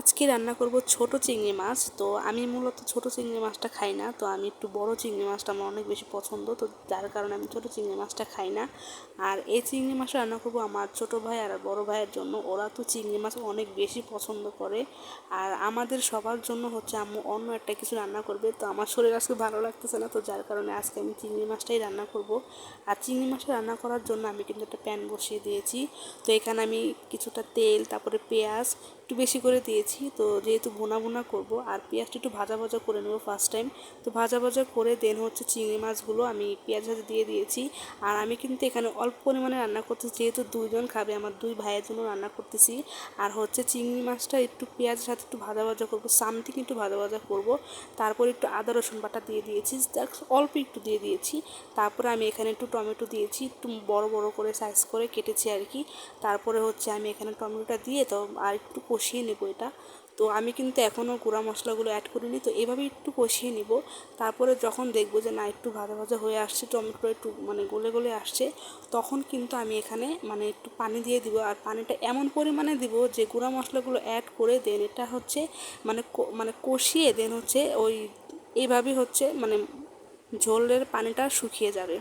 আজকে রান্না করব ছোট চিংড়ি মাছ। তো আমি মূলত ছোট চিংড়ি মাছটা খাই না, তো আমি একটু বড় চিংড়ি মাছটা আমার অনেক বেশি পছন্দ, তো যার কারণে আমি ছোট চিংড়ি মাছটা খাই না। আর এই চিংড়ি মাছটা রান্না করব আমার ছোট ভাই আর বড় ভাইয়ের জন্য। ওরা তো চিংড়ি মাছ অনেক বেশি পছন্দ করে, আর আমাদের সবার জন্য হচ্ছে আম্মু অন্য একটা কিছু রান্না করবে। তো আমার শরীর আজকে ভালো লাগতেছে না, তো যার কারণে আজকে আমি চিংড়ি মাছটাই রান্না করব। আর চিংড়ি মাছটা রান্না করার জন্য আমি কিন্তু একটা প্যান বসিয়ে দিয়েছি। তো এখানে আমি কিছুটা তেল, তারপরে পেঁয়াজ একটু বেশি করে দিয়েছি। তো যেহেতু ভুনা ভুনা করব, আর পেঁয়াজটা একটু ভাজা ভাজা করে নেব ফার্স্ট টাইম। তো ভাজা ভাজা করে দেন হচ্ছে চিংড়ি মাছগুলো আমি পেঁয়াজ ভাজা দিয়ে দিয়েছি। আর আমি কিন্তু এখানে অল্প পরিমাণে রান্না করতেছি, যেহেতু দুইজন খাবে, আমার দুই ভাইয়ের জন্য রান্না করতেছি। আর হচ্ছে চিংড়ি মাছটা একটু পেঁয়াজের সাথে একটু ভাজা ভাজা করবো, সামথিং একটু ভাজা ভাজা করব। তারপর একটু আদা রসুন বাটা দিয়ে দিয়েছি, অল্প একটু দিয়ে দিয়েছি। তারপরে আমি এখানে একটু টমেটো দিয়েছি, একটু বড় বড় করে সাইজ করে কেটেছি আর কি। তারপরে হচ্ছে আমি এখানে টমেটোটা দিয়ে তো আর একটু কষিয়ে নেব এটা। তো আমি কিন্তু এখনও গুঁড়া মশলাগুলো অ্যাড করিনি, তো এভাবে একটু কষিয়ে নিব। তারপরে যখন দেখবো যে না একটু ভাজা ভাজা হয়ে আসছে, টমেটো একটু গলে গলে আসছে, তখন কিন্তু আমি এখানে একটু পানি দিয়ে দিব। আর পানিটা এমন পরিমাণে দিব যে গুঁড়া মশলাগুলো অ্যাড করে দেন এটা হচ্ছে কষিয়ে দেন হচ্ছে ওই এইভাবেই হচ্ছে ঝোলের পানিটা শুকিয়ে যাবে,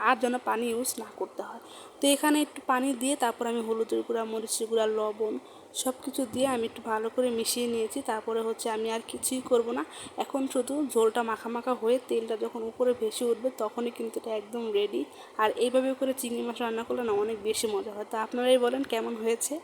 আর যেন পানি ইউজ না করতে হয়। তো এখানে একটু পানি দিয়ে তারপর আমি হলুদের গুঁড়া, মরিচের গুঁড়া, লবণ সব কিছু দিয়ে আমি একটু ভালো করে মিশিয়ে নিয়েছি। তারপরে হচ্ছে আমি আর কিছুই করব না, এখন শুধু ঝোলটা মাখা মাখা হয়ে তেলটা যখন উপরে ভেসে উঠবে তখনই কিন্তু এটা একদম রেডি। আর এইভাবে করে চিংড়ি মাছ রান্না করলে না অনেক বেশি মজা হয়। তা আপনারাই বলেন কেমন হয়েছে।